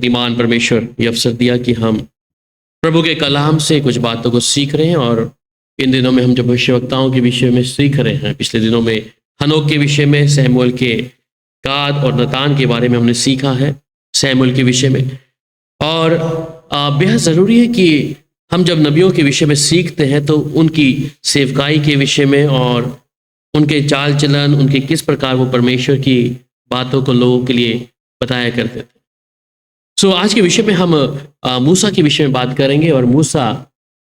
ईमान परमेश्वर ये अवसर दिया कि हम प्रभु के कलाम से कुछ बातों को सीख रहे हैं। और इन दिनों में हम जब भविष्यवक्ताओं के विषय में सीख रहे हैं, पिछले दिनों में हनोक के विषय में, सैमुअल के गाद और नतान के बारे में हमने सीखा है, सैमुअल के विषय में। और बेहद ज़रूरी है कि हम जब नबियों के विषय में सीखते हैं तो उनकी सेवकाई के विषय में और उनके चाल चलन, उनके किस प्रकार वो परमेश्वर की बातों को लोगों के लिए बताया करते थे। सो आज के विषय में हम मूसा के विषय में बात करेंगे। और मूसा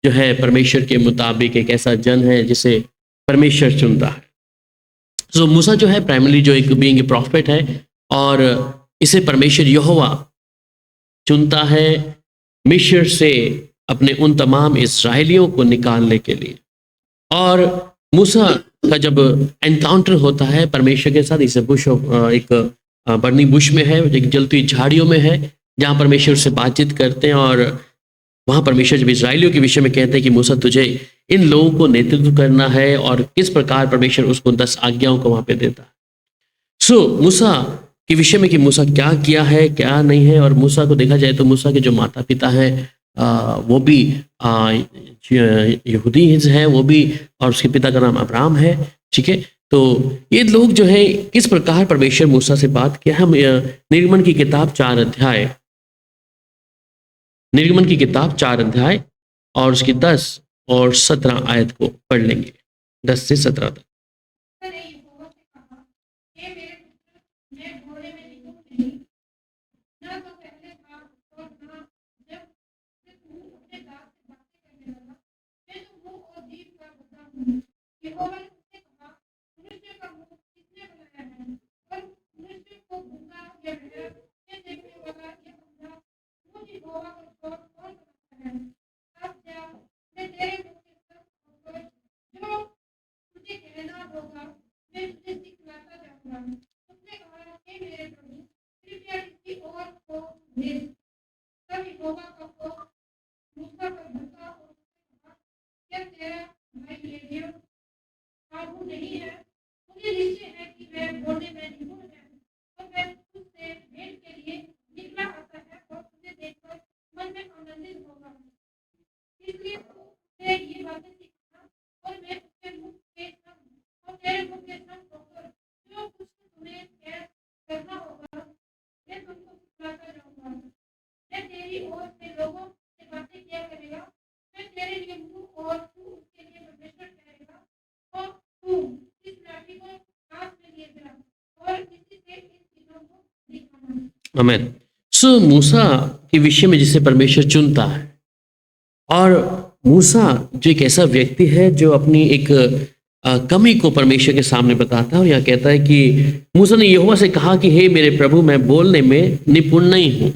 जो है परमेश्वर के मुताबिक एक ऐसा जन है जिसे परमेश्वर चुनता है। सो मूसा जो है प्राइमरी जो एक बीइंग ए प्रॉफिट है और इसे परमेश्वर यहोवा चुनता है मिस्र से अपने उन तमाम इस्राएलियों को निकालने के लिए। और मूसा का जब एनकाउंटर होता है परमेश्वर के साथ, इसे बुश एक बर्निंग बुश में है, एक जलती झाड़ियों में है, जहाँ परमेश्वर से बातचीत करते हैं। और वहाँ परमेश्वर जब इस्राएलियों के विषय में कहते हैं कि मूसा तुझे इन लोगों को नेतृत्व करना है, और किस प्रकार परमेश्वर उसको 10 आज्ञाओं को वहाँ पे देता है। सो मूसा के विषय में कि मूसा क्या किया है क्या नहीं है। और मूसा को देखा जाए तो मूसा के जो माता पिता हैं वो भी यहूदी हैं वो भी, और उसके पिता का नाम अब्राहम है। ठीक है, तो ये लोग जो है किस प्रकार परमेश्वर मूसा से बात किया। हम निर्गमन की किताब 4 अध्याय, निर्गमन की किताब 4 अध्याय और उसकी 10 और 17 आयत को पढ़ लेंगे, 10 से 17 तक। आमीन। सो मूसा के विषय में जिसे परमेश्वर चुनता है, और मूसा जो एक ऐसा व्यक्ति है जो अपनी एक कमी को परमेश्वर के सामने बताता है। और यह कहता है कि मूसा ने यहोवा से कहा कि हे मेरे प्रभु, मैं बोलने में निपुण नहीं हूँ।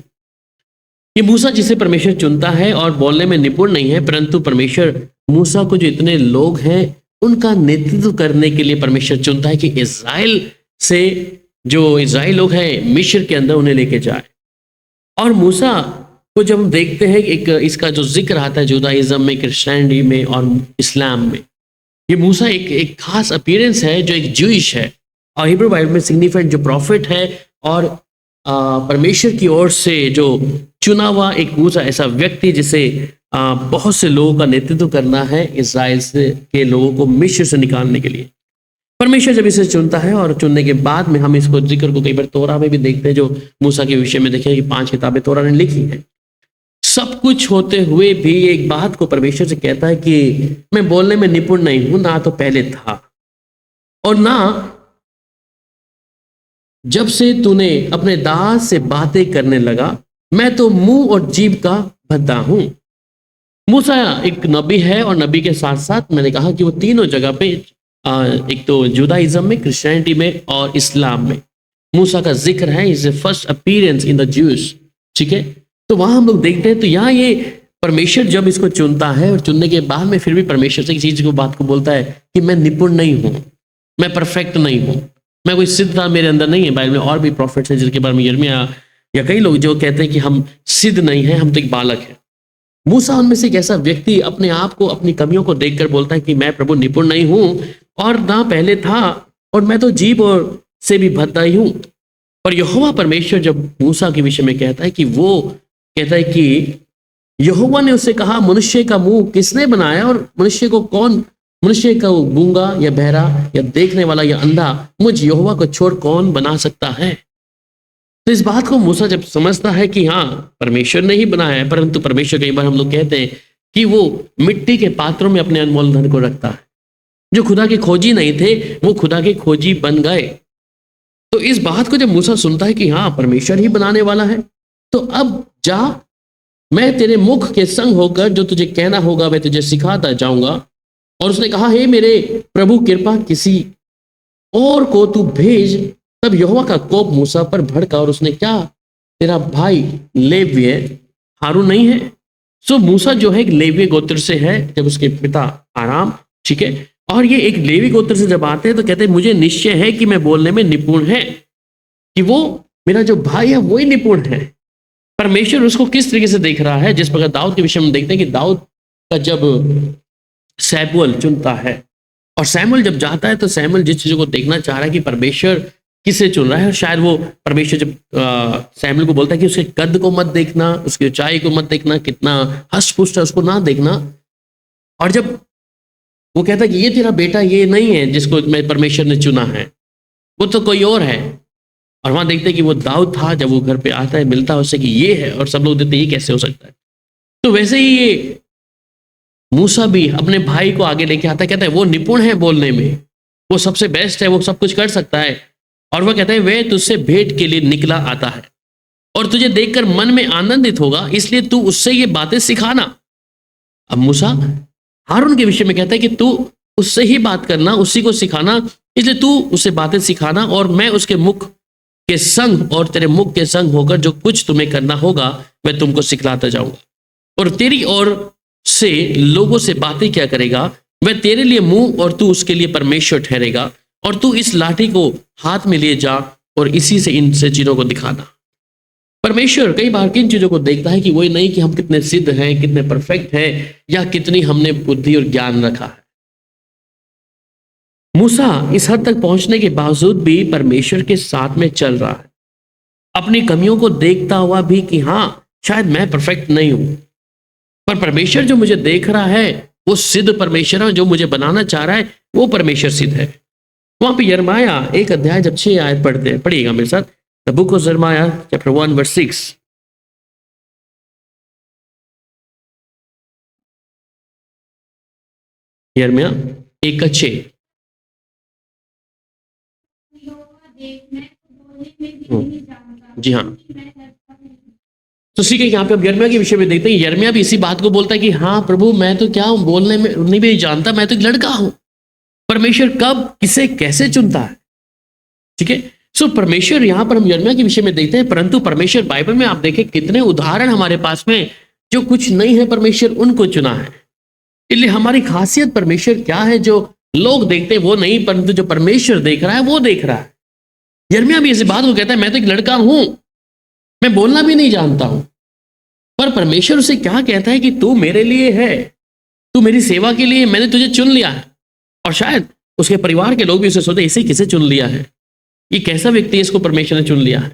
ये मूसा जिसे परमेश्वर चुनता है और बोलने में निपुण नहीं है, परंतु परमेश्वर मूसा को जो इतने लोग हैं उनका नेतृत्व करने के लिए परमेश्वर चुनता है कि इज़राइल से जो इज़राइल लोग हैं मिस्र के अंदर उन्हें लेके जाए। और मूसा को जब हम देखते हैं एक इसका जो जिक्र आता है जुदाइज्म में, क्रिश्चियनिटी में और इस्लाम में, ये मूसा एक खास अपीयरेंस है जो एक ज्यूइश है और हिब्रू बाइबल में सिग्निफिकेंट जो प्रॉफिट है और परमेश्वर की ओर से जो चुना हुआ एक मूसा ऐसा व्यक्ति जिसे बहुत से लोगों का नेतृत्व करना है इज़राइल से के लोगों को मिस्र से निकालने के लिए। परमेश्वर जब इसे चुनता है और चुनने के बाद में हम इसको जिक्र को कई बार तोरा में भी देखते हैं, जो मूसा के विषय में देखें कि 5 किताबें तोरा ने लिखी हैं। सब कुछ होते हुए भी एक बात को परमेश्वर से कहता है कि मैं बोलने में निपुण नहीं हूं, ना तो पहले था और ना जब से तूने अपने दास से बातें करने लगा, मैं तो मुंह और जीभ का भद्दा हूं। मूसा एक नबी है और नबी के साथ साथ मैंने कहा कि वो तीनों जगह पे एक तो जुदाइज्म में, क्रिश्चियनिटी में और इस्लाम में मूसा का जिक्र है। Is first appearance in the Jews. ठीक है, तो वहां हम लोग देखते हैं तो यहाँ ये परमेश्वर जब इसको चुनता है और चुनने के बाद में फिर भी परमेश्वर से किसी चीज को बात को बोलता है कि मैं निपुण नहीं हूं, मैं परफेक्ट नहीं हूं, मैं कोई सिद्धता मेरे अंदर नहीं है। बाइबल में और भी प्रॉफिट्स हैं जिनके बारे में यिर्मयाह या कई लोग जो कहते हैं कि हम सिद्ध नहीं हैं, हम तो एक बालक हैं। मूसा उनमें से एक ऐसा व्यक्ति अपने आप को, अपनी कमियों को देखकर बोलता है कि मैं प्रभु निपुण नहीं हूं और ना पहले था और मैं तो जीभ और से भी भद्दा ही हूं। और यहोवा परमेश्वर जब मूसा के विषय में कहता है कि वो कहता है कि यहोवा ने उससे कहा, मनुष्य का मुंह किसने बनाया और मनुष्य को कौन, मनुष्य का गूंगा या बहरा या देखने वाला या अंधा मुझ यहोवा को छोड़ कौन बना सकता है। तो इस बात को मूसा जब समझता है कि हाँ परमेश्वर ने ही बनाया है, परंतु परमेश्वर कई बार हम लोग कहते हैं कि वो मिट्टी के पात्रों में अपने अनमोल धन को रखता है। जो खुदा के खोजी नहीं थे वो खुदा के खोजी बन गए। तो इस बात को जब मूसा सुनता है कि हाँ परमेश्वर ही बनाने वाला है, तो अब जा, मैं तेरे मुख के संग होकर जो तुझे कहना होगा मैं तुझे सिखाता जाऊंगा। और उसने कहा, हे मेरे प्रभु कृपा किसी और को तू भेज। तब यहोवा का कोप मूसा पर भड़का और उसने क्या, तेरा भाई लेव्य हारून नहीं है। सो मूसा जो है एक लेवी गोत्र से है, जब उसके पिता आराम, ठीक है, और ये एक लेवी गोत्र से जब आते हैं तो कहते हैं मुझे निश्चय है कि मैं बोलने में निपुण है, कि वो मेरा जो भाई है वही निपुण है। परमेश्वर उसको किस तरीके से देख रहा है, जिस प्रकार दाऊद के विषय में देखते हैं कि दाऊद का जब सैमुअल चुनता है और सैमुअल जब जाता है तो सैमुअल जिस चीजों को देखना चाह रहा है कि परमेश्वर किसे चुन रहा है, और शायद वो परमेश्वर जब सैमुअल को बोलता है कि उसके कद को मत देखना, उसकी ऊंचाई को मत देखना, कितना हष्ट पुष्ट है उसको ना देखना, और जब वो कहता है कि ये तेरा बेटा ये नहीं है जिसको मैं परमेश्वर ने चुना है, वो तो कोई और है, और वहां देखते हैं कि वो दाऊद था। जब वो घर पे आता है मिलता है उससे कि ये है, और सब लोग देखते ये कैसे हो सकता है। तो वैसे ही ये मूसा भी अपने भाई को आगे लेके आता है, कहता है वो निपुण है बोलने में, वो सबसे बेस्ट है, वो सब कुछ कर सकता है, और वह कहता है वह तुझसे भेंट के लिए निकला आता है और तुझे देखकर मन में आनंदित होगा, इसलिए तू उससे ये बातें सिखाना। अब मूसा हारून के विषय में कहता है कि तू उससे ही बात करना, उसी को सिखाना, इसलिए तू उससे बातें सिखाना, और मैं उसके मुख के संग और तेरे मुख के संग होकर जो कुछ तुम्हें करना होगा मैं तुमको सिखलाता जाऊंगा। और तेरी ओर से लोगों से बातें क्या करेगा, वह तेरे लिए मुंह और तू उसके लिए परमेश्वर ठहरेगा। और तू इस लाठी को हाथ में लिए जा और इसी से इन से चीजों को दिखाना। परमेश्वर कई बार किन चीजों को देखता है कि वही नहीं कि हम कितने सिद्ध हैं, कितने परफेक्ट हैं, या कितनी हमने बुद्धि और ज्ञान रखा है। मूसा इस हद तक पहुंचने के बावजूद भी परमेश्वर के साथ में चल रहा है, अपनी कमियों को देखता हुआ भी कि हाँ शायद मैं परफेक्ट नहीं हूं, पर परमेश्वर जो मुझे देख रहा है वो सिद्ध परमेश्वर है, जो मुझे बनाना चाह रहा है वो परमेश्वर सिद्ध है। वहां पे यिर्मयाह 1 अध्याय जब 6 आयत पढ़ते हैं, पढ़िएगा मेरे साथ, द बुक ऑफ यिर्मयाह चैप्टर 1 वर्स 6। यिर्मयाह 1:6। जी हाँ, तो इसी के यहाँ पे अब यिर्मयाह के विषय में देखते हैं। यिर्मयाह भी इसी बात को बोलता है कि हाँ प्रभु मैं तो क्या हूं, बोलने में नहीं भी जानता, मैं तो एक लड़का हूं। परमेश्वर कब किसे कैसे चुनता है, ठीक है। सो परमेश्वर यहां पर हम यिर्मयाह के विषय में देखते हैं, परंतु परमेश्वर बाइबल में आप देखें कितने उदाहरण हमारे पास में, जो कुछ नहीं है परमेश्वर उनको चुना है। इसलिए हमारी खासियत परमेश्वर क्या है, जो लोग देखते हैं वो नहीं, परंतु जो परमेश्वर देख रहा है वो देख रहा है। यिर्मयाह भी इसी बात को कहता है, मैं तो एक लड़का हूं, मैं बोलना भी नहीं जानता हूं, पर परमेश्वर उसे क्या कहता है कि तू मेरे लिए है, तू मेरी सेवा के लिए, मैंने तुझे चुन लिया है। और शायद उसके परिवार के लोग भी उसे सोचते इसे किसे चुन लिया है, ये कैसा व्यक्ति है, इसको परमेश्वर ने चुन लिया है।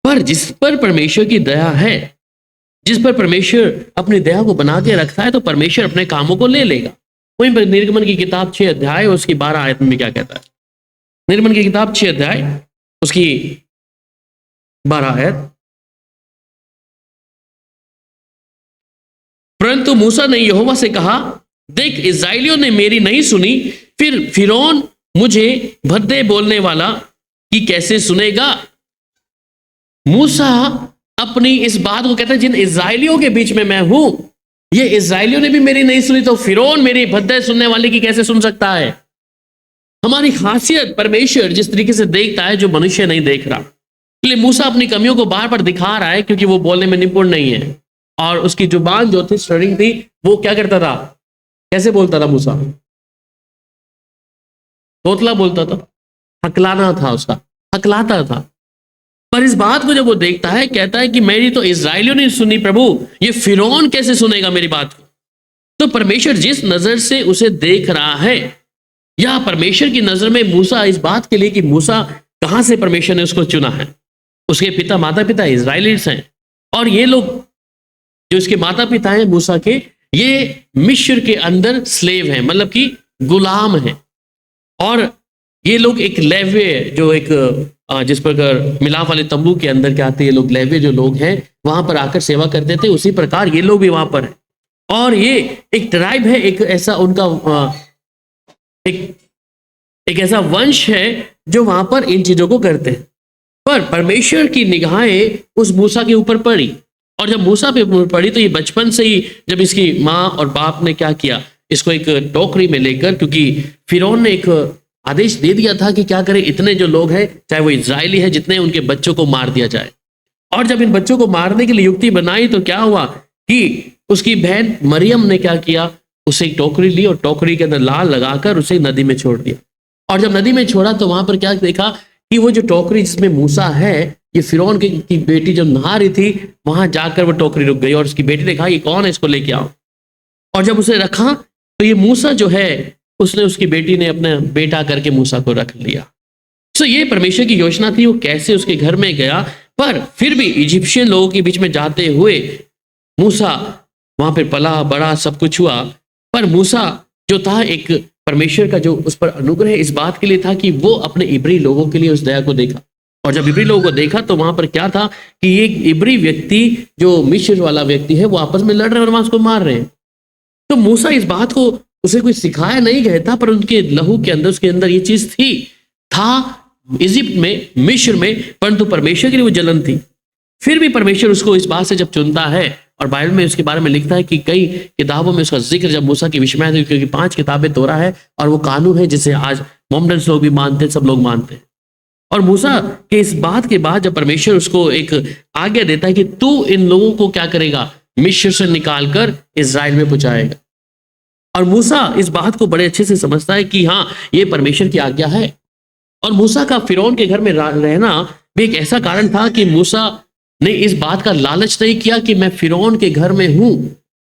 पर जिस पर परमेश्वर की दया है, जिस पर परमेश्वर अपनी दया को बना के रखता है, तो परमेश्वर अपने कामों को ले लेगा। वहीं पर निर्गमन की किताब 6 अध्याय उसकी 12 आयत में क्या कहता है, निर्गमन की किताब 6 अध्याय उसकी 12 आयत, परंतु मूसा ने यहोवा से कहा, देख इस्राएलियों ने मेरी नहीं सुनी, फिर फिरौन मुझे भद्दे बोलने वाला कि कैसे सुनेगा। मूसा अपनी इस बात को कहता है, जिन इस्राएलियों के बीच में मैं हूं, ये इस्राएलियों ने भी मेरी नहीं सुनी, तो फिरौन मेरी भद्दे सुनने वाले की कैसे सुन सकता है। हमारी खासियत परमेश्वर जिस तरीके से देखता है जो मनुष्य नहीं देख रहा। इसलिए मूसा अपनी कमियों को बार बार दिखा रहा है, क्योंकि वो बोलने में निपुण नहीं है, और उसकी जुबान जो थी स्टरिंग थी, वो क्या करता था, कैसे बोलता था मूसा, तोतला बोलता था, हकलाना था उसका, हकलाता था। पर इस बात को जब वो देखता है, कहता है कि मेरी तो इस्राएलियों ने सुनी प्रभु, ये फिरौन कैसे सुनेगा मेरी बात को। तो परमेश्वर जिस नजर से उसे देख रहा है, या परमेश्वर की नजर में मूसा इस बात के लिए कि मूसा कहां से परमेश्वर ने उसको चुना है, उसके पिता माता पिता इजराइलिट्स हैं, और ये लोग जो इसके माता पिता हैं मूसा के, ये मिस्र के अंदर स्लेव हैं, मतलब कि गुलाम हैं। और ये लोग एक लेव्य जो एक जिस प्रकार मिलाप वाले तंबू के अंदर क्या आते, ये लोग लेव्य जो लोग हैं वहां पर आकर सेवा करते थे, उसी प्रकार ये लोग भी वहां पर हैं। और ये एक ट्राइब है, एक ऐसा उनका एक ऐसा वंश है जो वहां पर इन चीजों को करते हैं। पर परमेश्वर की निगाहें उस मूसा के ऊपर पड़ी, और जब मूसा पे पड़ी तो ये बचपन से ही, जब इसकी माँ और बाप ने क्या किया, इसको एक टोकरी में लेकर, क्योंकि फिरौन ने एक आदेश दे दिया था कि क्या करे, इतने जो लोग हैं चाहे वो इजरायली है जितने, उनके बच्चों को मार दिया जाए। और जब इन बच्चों को मारने के लिए युक्ति बनाई तो क्या हुआ कि उसकी बहन मरियम ने क्या किया, उसे एक टोकरी ली और टोकरी के अंदर लाल लगाकर उसे नदी में छोड़ दिया। और जब नदी में छोड़ा तो वहां पर क्या देखा कि वो जो टोकरी जिसमें मूसा है, ये फिरौन की बेटी जब नहा रही थी, वहां जाकर वो टोकरी रुक गई, और उसकी बेटी ने कहा ये कौन है, इसको लेके आओ। और जब उसे रखा तो ये मूसा जो है, उसने, उसकी बेटी ने अपना बेटा करके मूसा को रख लिया। तो ये परमेश्वर की योजना थी, वो कैसे उसके घर में गया। पर फिर भी इजिप्शियन लोगों के बीच में जाते हुए मूसा वहां पर पला बड़ा, सब कुछ हुआ। पर मूसा जो था, एक परमेश्वर का जो उस पर अनुग्रह इस बात के लिए था कि वो अपने इब्री लोगों के लिए उस दया को देखा। और जब इब्री लोगों को देखा तो वहां पर क्या था कि ये इब्री व्यक्ति जो मिस्र वाला व्यक्ति है, वो आपस में लड़ रहे हैं और वहां उसको मार रहे हैं। तो मूसा इस बात को उसे कोई सिखाया नहीं गया था, पर उनके लहू के अंदर, उसके अंदर ये चीज था इजिप्ट में, मिस्र में, परंतु परमेश्वर के लिए वो जलन थी। फिर भी परमेश्वर उसको इस बात से जब चुनता है, और बाइबल में उसके बारे में लिखता है कि कई किताबों में उसका जिक्र जब मूसा की विषय में है, क्योंकि 5 किताबें तोरा है, और वो कानून है जिसे आज मोहम्मदन लोग भी मानते हैं, सब लोग मानते हैं। और मूसा के इस बात के बाद जब परमेश्वर उसको एक आज्ञा देता है कि तू इन लोगों को क्या करेगा, मिस्र से निकाल कर इजराइल में पहुंचाएगा। और मूसा इस बात को बड़े अच्छे से समझता है कि हाँ, ये परमेश्वर की आज्ञा है। और मूसा का फिरौन के घर में रहना भी एक ऐसा कारण था कि मूसा ने इस बात का लालच नहीं किया कि मैं फिरौन के घर में हूं,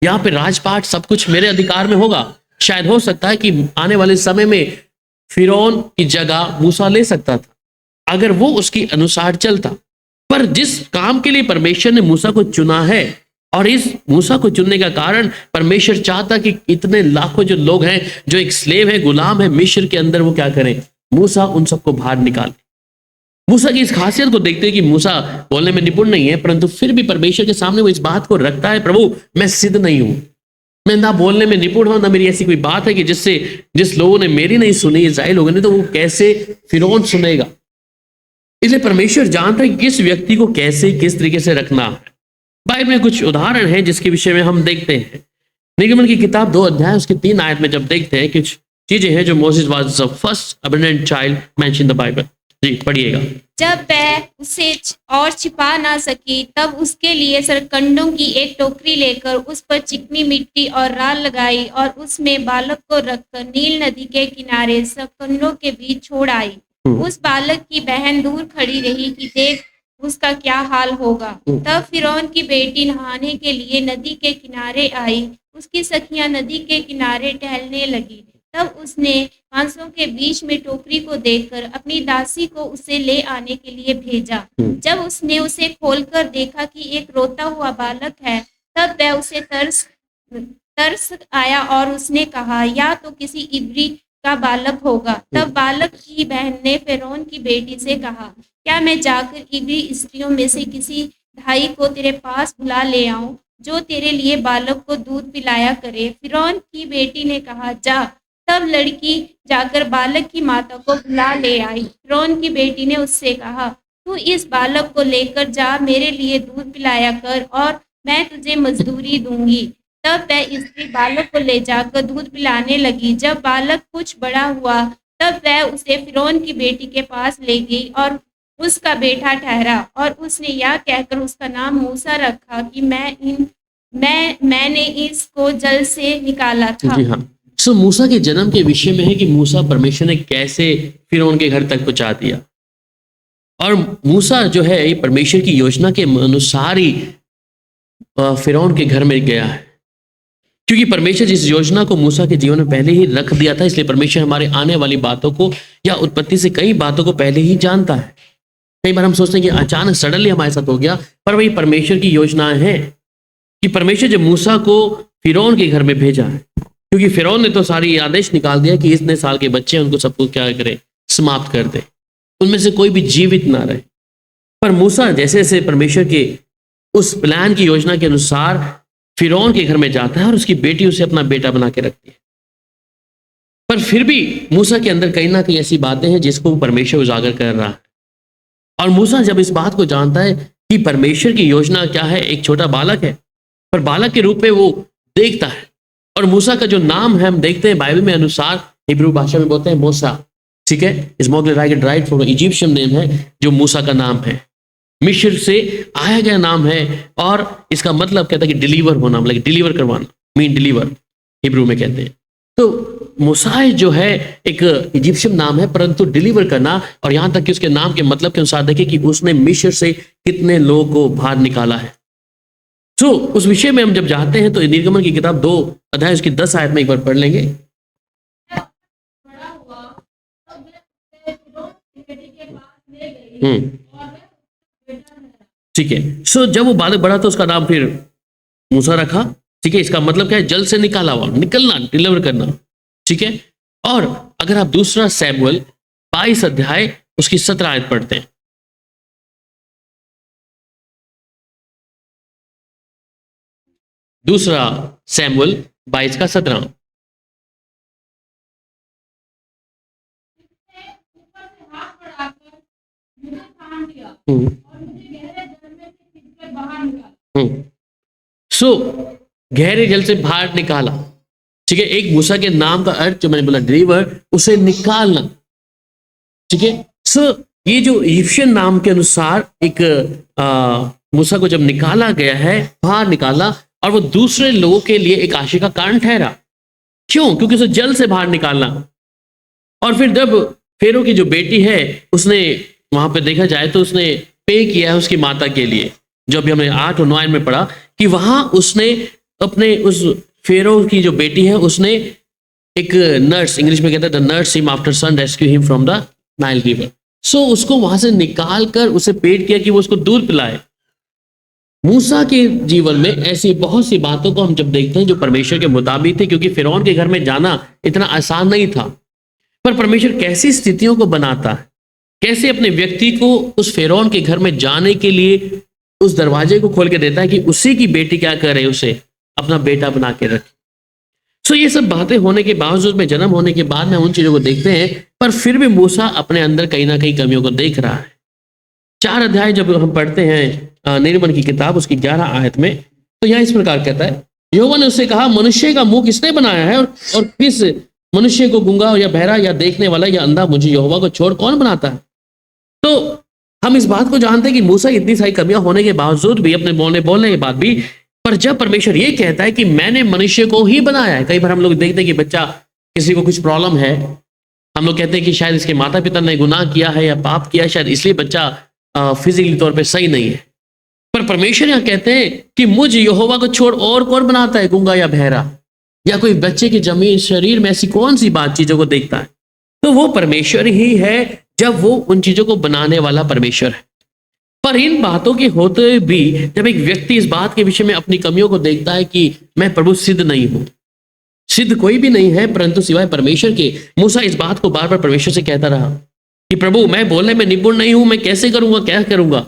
यहाँ पे राजपाट सब कुछ मेरे अधिकार में होगा। शायद हो सकता है कि आने वाले समय में फिरौन की जगह मूसा ले सकता था अगर वो उसके अनुसार चलता। पर जिस काम के लिए परमेश्वर ने मूसा को चुना है, और इस मूसा को चुनने का कारण परमेश्वर चाहता कि इतने लाखों जो लोग हैं, जो एक स्लेव है, गुलाम है मिस्र के अंदर, वो क्या करें, मूसा उन सबको बाहर निकाले। मूसा की इस खासियत को देखते हैं कि मूसा बोलने में निपुण नहीं है, परंतु फिर भी परमेश्वर के सामने वो इस बात को रखता है, प्रभु मैं सिद्ध नहीं हूं, मैं ना बोलने में निपुण हूं, ना मेरी ऐसी कोई बात है कि जिस लोगों ने मेरी नहीं सुनी, इस्राएल लोगों ने, तो वो कैसे फिरौन सुनेगा। इसलिए परमेश्वर जानता है कि किस व्यक्ति को कैसे, किस तरीके से रखना है। बाइबल में कुछ उदाहरण है जिसके विषय में हम देखते हैं। निर्गमन की किताब 2 अध्याय उसके 3 आयत में जब देखते हैं, कुछ चीजें हैं जो Moses was the first abundant child mention in the Bible. जी पढ़िएगा। जब वह उसे और छिपा ना सकी, तब उसके लिए सरकंडों की एक टोकरी लेकर उस पर चिकनी मिट्टी और राल लगाई, और उसमें बालक को रखकर नील नदी के किनारे सरकंडों के बीच छोड़ आई। उस बालक की बहन दूर खड़ी रही कि देख उसका क्या हाल होगा। तब फिरौन की बेटी नहाने के लिए नदी के किनारे आई। उसकी सखियां नदी के किनारे टहलने लगी। तब उसने हांसों के बीच में टोकरी को देखकर अपनी दासी को उसे ले आने के लिए भेजा। जब उसने उसे खोलकर देखा कि एक रोता हुआ बालक है, तब वह उसे तरस आया और उसने कहा, या तो किसी इब्री का बालक होगा। तब बालक की बहन ने फिरौन की बेटी से कहा, क्या मैं जाकर इब्री स्त्रियों में से किसी भाई को तेरे पास बुला ले आऊं, जो तेरे लिए बालक को दूध पिलाया करे। फिरौन की बेटी ने कहा, जा। तब लड़की जाकर बालक की माता को बुला ले आई। फिरौन की बेटी ने उससे कहा, तू इस बालक को लेकर जा, मेरे लिए दूध पिलाया कर और मैं तुझे मजदूरी दूंगी। तब वह स्त्री बालक को ले जाकर दूध पिलाने लगी। जब बालक कुछ बड़ा हुआ, तब वह उसे फिरौन की बेटी के पास ले गई और उसका बेटा ठहरा, और उसने यह कहकर उसका नाम मूसा रखा कि मैंने इसको जल से निकाला था। जी हाँ। सो मूसा के जन्म के विषय में है कि मूसा परमेश्वर ने कैसे फिरौन के घर तक पहुंचा दिया, और मूसा जो है ये परमेश्वर की योजना के अनुसार ही फिरौन के घर में गया है, क्योंकि परमेश्वर जिस योजना को मूसा के जीवन में पहले ही रख दिया था, इसलिए परमेश्वर हमारे आने वाली बातों को या उत्पत्ति से कई बातों को पहले ही जानता है। कई बार हम सोचते हैं कि अचानक सडनली हमारे साथ हो गया, पर वही परमेश्वर की योजनाएं हैं कि परमेश्वर जब मूसा को फिरौन के घर में भेजा है, क्योंकि फिरौन ने तो सारी आदेश निकाल दिया कि इतने साल के बच्चे हैं उनको सबको क्या करे, समाप्त कर दे, उनमें से कोई भी जीवित ना रहे। पर मूसा जैसे जैसे परमेश्वर के उस प्लान की योजना के अनुसार फिरौन के घर में जाता है और उसकी बेटी उसे अपना बेटा बना के रखती है, पर फिर भी मूसा के अंदर कहीं ना कहीं ऐसी बातें हैं जिसको परमेश्वर उजागर कर रहा है। और मूसा जब इस बात को जानता है कि परमेश्वर की योजना क्या है, एक छोटा बालक है पर बालक के रूप में वो देखता है, और मूसा का जो नाम है हम देखते हैं बाइबल में अनुसार हिब्रू भाषा में बोलते हैं मूसा, ठीक है, इस Mughal-e right for Egyptian name है जो मूसा का नाम है, मिस्र से आया गया नाम है, और इसका मतलब कहता है कि डिलीवर होना, मतलब डिलीवर करवाना, मीन डिलीवर हिब्रू में कहते हैं। तो मूसा जो है एक इजिप्शियन नाम है, परंतु डिलीवर करना, और यहां तक कि उसके नाम के मतलब के अनुसार देखें कि उसने मिस्र से कितने लोगों को बाहर निकाला है। तो उस विषय में हम जब जाते हैं तो निर्गमन की किताब 2 अध्याय उसकी 10 आयत में एक बार पढ़ लेंगे। ठीक है, सो जब वो बालक बड़ा तो उसका नाम फिर मूसा रखा, ठीक है, इसका मतलब क्या है, जल से निकाला हुआ, निकलना, डिलीवर करना, ठीक है। और अगर आप दूसरा सैमुएल 22 अध्याय उसकी 17 आयत पढ़ते हैं, दूसरा सैमुएल 22 का 17, सो गहरे जल से बाहर निकाला, ठीक है। एक मूसा के नाम का अर्थ जो मैंने बोला डिलीवर, उसे निकालना, ठीक है। सो ये जो इजिप्शियन नाम के अनुसार एक मूसा को जब निकाला गया है, बाहर निकाला, और वो दूसरे लोगों के लिए एक आशा का कारण ठहरा। क्यों? क्योंकि उसे जल से बाहर निकालना। और फिर जब फेरो की जो बेटी है उसने वहां पे देखा जाए तो उसने पे किया है उसकी माता के लिए, जो अभी हमने 8 और 9 में पढ़ा कि वहां उसने अपने उस फेरो की जो बेटी है उसने एक नर्स, इंग्लिश में कहते हैं the nurse him after son rescue him from the Nile river, so उसको वहां से निकाल कर उसे पेट किया कि वो उसको दूध पिलाए। मूसा के जीवन में ऐसी बहुत सी बातों को हम जब देखते हैं जो परमेश्वर के मुताबिक थे, क्योंकि फिरौन के घर में जाना इतना आसान नहीं था, पर परमेश्वर कैसी स्थितियों को बनाता है, कैसे अपने व्यक्ति को उस फिरौन के घर में जाने के लिए उस दरवाजे को खोल के देता है कि उसी की बेटी क्या करे, उसे अपना बेटा बना के रखे। सो ये सब बातें होने के बावजूद में, जन्म होने के बाद में उन चीजों को देखते हैं, पर फिर भी मूसा अपने अंदर कहीं ना कहीं कमियों को देख रहा है। 4 अध्याय जब हम पढ़ते हैं निर्गमन की किताब उसकी 11 आयत में, तो यह इस प्रकार कहता है, यहोवा ने उससे कहा, मनुष्य का मुंह किसने बनाया है, और किस मनुष्य को गूंगा या बहरा या देखने वाला या अंधा मुझे यहोवा को छोड़ कौन बनाता है। तो हम इस बात को जानते हैं कि मूसा इतनी सारी कमियां होने के बावजूद भी, अपने बोलने के बाद भी, पर जब परमेश्वर ये कहता है कि मैंने मनुष्य को ही बनाया है। कई बार हम लोग देखते हैं कि बच्चा, किसी को कुछ प्रॉब्लम है, हम लोग कहते हैं कि शायद इसके माता पिता ने गुनाह किया है या पाप किया है, शायद इसलिए बच्चा फिजिकली तौर पे सही नहीं है। पर परमेश्वर यहाँ कहते हैं कि मुझ यहोवा को छोड़ और कौन बनाता है गूंगा या बहरा, या कोई बच्चे की जमीन शरीर में ऐसी कौन सी बात चीजों को देखता है। तो वो परमेश्वर ही है, जब वो उन चीजों को बनाने वाला परमेश्वर है। पर इन बातों के होते भी जब एक व्यक्ति इस बात के विषय में अपनी कमियों को देखता है कि मैं प्रभु सिद्ध नहीं हूं, सिद्ध कोई भी नहीं है परंतु सिवाय परमेश्वर के। मूसा इस बात को बार बार परमेश्वर से कहता रहा कि प्रभु मैं बोलने में निपुण नहीं हूं, मैं कैसे करूंगा, क्या करूंगा।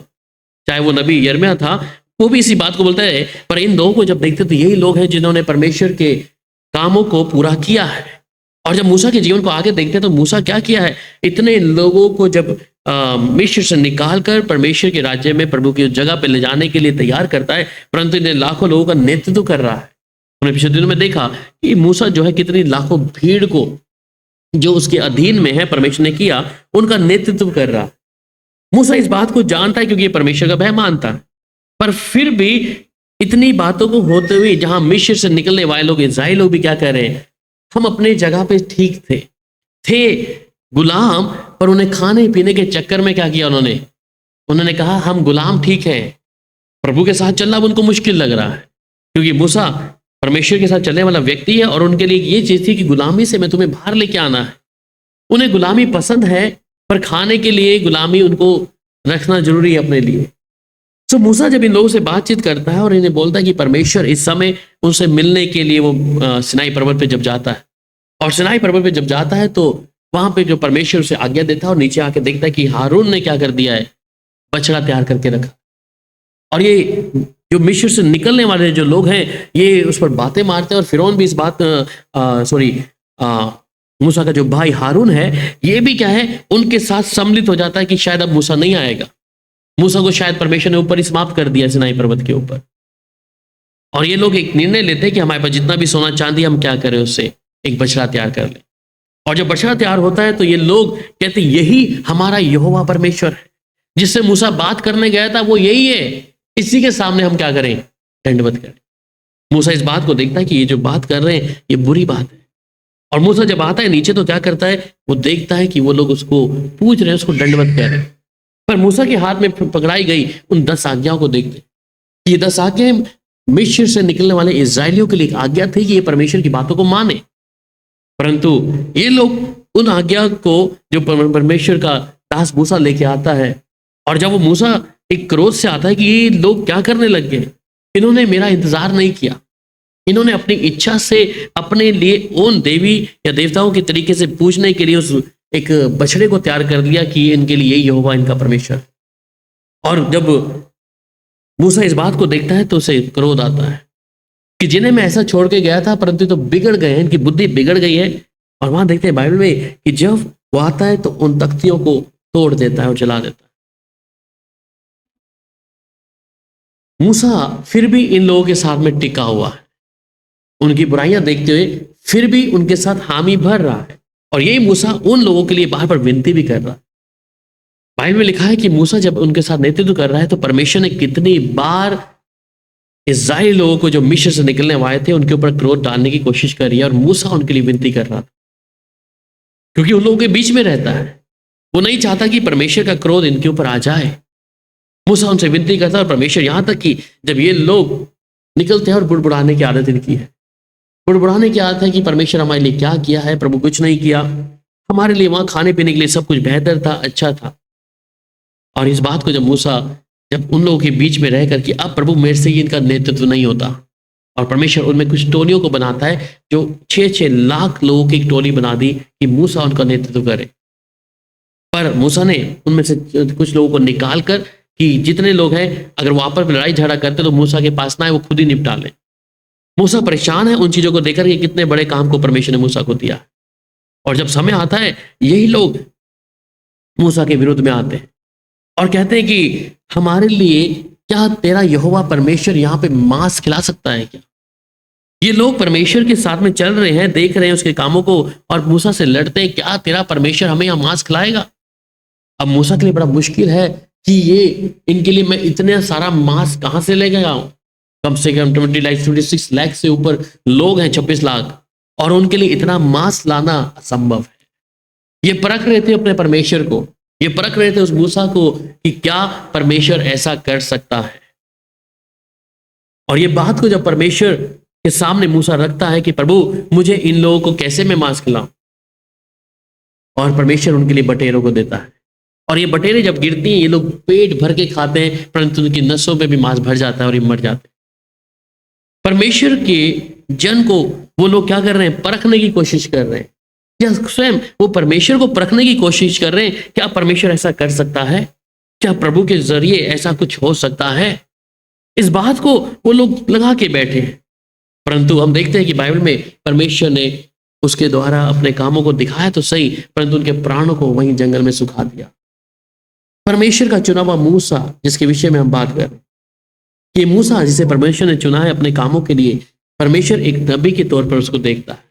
चाहे वो नबी यिर्मयाह था, वो भी इसी बात को बोलता है। पर इन लोगों को जब देखते तो यही लोग हैं जिन्होंने परमेश्वर के कामों को पूरा किया है। और जब मूसा के जीवन को आगे देखते हैं तो मूसा क्या किया है, इतने लोगों को जब मिस्र से निकाल कर परमेश्वर के राज्य में प्रभु की जगह पे ले जाने के लिए तैयार करता है, परंतु इन्हें लाखों लोगों का नेतृत्व कर रहा है। हमने पिछले दिनों में देखा कि मूसा जो है कितनी लाखों भीड़ को जो उसके अधीन में है परमेश्वर ने किया, उनका नेतृत्व कर रहा है। मूसा इस बात को जानता है क्योंकि ये परमेश्वर का भय मानता है, पर फिर भी इतनी बातों को होते हुए जहां मिस्र से निकलने वाले लोग, इस्राएल लोग भी क्या कर रहे हैं, हम अपने जगह पे ठीक थे गुलाम, पर उन्हें खाने पीने के चक्कर में क्या किया, उन्होंने कहा हम गुलाम ठीक है, प्रभु के साथ चलना अब उनको मुश्किल लग रहा है, क्योंकि मूसा परमेश्वर के साथ चलने वाला व्यक्ति है और उनके लिए ये चीज थी कि गुलामी से मैं तुम्हें बाहर लेके आना है। उन्हें गुलामी पसंद है, पर खाने के लिए गुलामी उनको रखना जरूरी है अपने लिए। सो मूसा जब इन लोगों से बातचीत करता है और इन्हें बोलता है कि परमेश्वर इस समय उनसे मिलने के लिए वो सिनाई पर्वत पे जब जाता है, और सिनाई पर्वत पे जब जाता है तो वहां पे जो परमेश्वर उसे आज्ञा देता है और नीचे आके देखता है कि हारून ने क्या कर दिया है, बछड़ा तैयार करके रखा। और ये जो मिस्र से निकलने वाले जो लोग हैं ये उस पर बातें मारते हैं, और फिरौन भी इस बात मूसा का जो भाई हारून है ये भी क्या है, उनके साथ सम्मिलित हो जाता है कि शायद अब मूसा नहीं आएगा। मूसा को शायद परमेश्वर ने ऊपर ही समाप्त कर दिया सिनाई पर्वत के ऊपर। और ये लोग एक निर्णय लेते हैं कि हमारे पास जितना भी सोना चांदी हम क्या करें, उससे एक बछड़ा तैयार कर लें। और जब बछड़ा तैयार होता है तो ये लोग कहते हैं यही हमारा यहोवा परमेश्वर है, जिससे मूसा बात करने गया था वो यही है, इसी के सामने हम क्या करें, दंडवत करें। मूसा इस बात को देखता है कि ये जो बात कर रहे हैं ये बुरी बात है। और मूसा जब आता है नीचे तो क्या करता है, वो देखता है कि वो लोग उसको पूछ रहे हैं, उसको दंडवत कर रहे हैं। पर मूसा के हाथ में पकड़ाई गई उन 10 आज्ञाओं को देखते, ये 10 आज्ञाएं मिस्र से निकलने वाले इजरायलियों के लिए एक आज्ञा थी कि ये परमेश्वर की बातों को माने। परंतु ये लोग उन आज्ञा को जो परमेश्वर का दास मूसा लेके आता है, और जब वो मूसा एक क्रोध से आता है कि ये लोग क्या करने लग गए, इन्होंने मेरा इंतजार नहीं किया, इन्होंने अपनी इच्छा से अपने लिए उन देवी या देवताओं के तरीके से पूजने के लिए उस एक बछड़े को तैयार कर लिया कि इनके लिए यही यहोवा इनका परमेश्वर। और जब मूसा इस बात को देखता है तो उसे क्रोध आता है कि जिन्हें मैं ऐसा छोड़ के गया था परंतु तो बिगड़ गए हैं, इनकी बुद्धि बिगड़ गई है। और वहां देखते हैं बाइबल में कि जब वो आता है तो उन तख्तियों को तोड़ देता है और जला देता है। मूसा फिर भी इन लोगों के साथ में टिका हुआ है, उनकी बुराइयां देखते हुए फिर भी उनके साथ हामी भर रहा है। और यही मूसा उन लोगों के लिए बार बार विनती भी कर रहा है। बाइबल में लिखा है कि मूसा जब उनके साथ नेतृत्व कर रहा है तो परमेश्वर ने कितनी बार इस्राएली लोगों को जो मिस्र से निकलने वाले थे उनके ऊपर क्रोध डालने की कोशिश करी है, और मूसा उनके लिए विनती कर रहा था क्योंकि उन लोगों के बीच में रहता है। वो नहीं चाहता कि परमेश्वर का क्रोध इनके ऊपर आ जाए। मूसा उनसे विनती करता है, और परमेश्वर यहां तक कि जब ये लोग निकलते हैं और बुड़बुड़ाने की आदत इनकी है, बुड़बुड़ाने की आदत है कि परमेश्वर हमारे लिए क्या किया है, प्रभु कुछ नहीं किया, हमारे लिए वहां खाने पीने के लिए सब कुछ बेहतर था, अच्छा था। और इस बात को जब मूसा जब उन लोगों के बीच में रहकर कि अब प्रभु मेरे से ही इनका नेतृत्व नहीं होता, और परमेश्वर उनमें कुछ टोलियों को बनाता है जो 6-6 लाख लोगों की एक टोली बना दी कि मूसा उनका नेतृत्व करे। पर मूसा ने उनमें से कुछ लोगों को निकाल कर कि जितने लोग हैं अगर वो आपस में लड़ाई झगड़ा करते तो मूसा के पास ना है, वो खुद ही निपटा ले। मूसा परेशान है उन चीजों को देखकर कि कितने बड़े काम को परमेश्वर ने मूसा को दिया। और जब समय आता है यही लोग मूसा के विरुद्ध में आते हैं और कहते हैं कि हमारे लिए क्या तेरा यहोवा परमेश्वर यहाँ पे मांस खिला सकता है क्या? ये लोग परमेश्वर के साथ में चल रहे हैं, देख रहे हैं उसके कामों को, और मूसा से लड़ते हैं, क्या तेरा परमेश्वर हमें यहाँ मांस खिलाएगा? अब मूसा के लिए बड़ा मुश्किल है कि ये इनके लिए मैं इतना सारा मांस कहाँ से ले गया हूँ। कम से कम 26 लाख से ऊपर लोग हैं, 26 लाख, और उनके लिए इतना मांस लाना असंभव है। ये परख रहे थे अपने परमेश्वर को, ये परख रहे थे उस मूसा को कि क्या परमेश्वर ऐसा कर सकता है। और ये बात को जब परमेश्वर के सामने मूसा रखता है कि प्रभु मुझे इन लोगों को कैसे मैं मांस खिलाऊं, और परमेश्वर उनके लिए बटेरों को देता है, और ये बटेरें जब गिरती हैं ये लोग पेट भर के खाते हैं, परंतु उनकी नसों में भी मांस भर जाता है और ये मर जाते हैं। परमेश्वर के जन को वो लोग क्या कर रहे हैं, परखने की कोशिश कर रहे हैं, या स्वयं वो परमेश्वर को परखने की कोशिश कर रहे हैं, क्या परमेश्वर ऐसा कर सकता है, क्या प्रभु के जरिए ऐसा कुछ हो सकता है। इस बात को वो लोग लगा के बैठे हैं। परंतु हम देखते हैं कि बाइबल में परमेश्वर ने उसके द्वारा अपने कामों को दिखाया तो सही, परंतु उनके प्राणों को वहीं जंगल में सुखा दिया। परमेश्वर का चुना हुआ मूसा जिसके विषय में हम बात कर रहे हैं, ये मूसा जिसे परमेश्वर ने चुना है अपने कामों के लिए, परमेश्वर एक नबी के तौर पर उसको देखता है।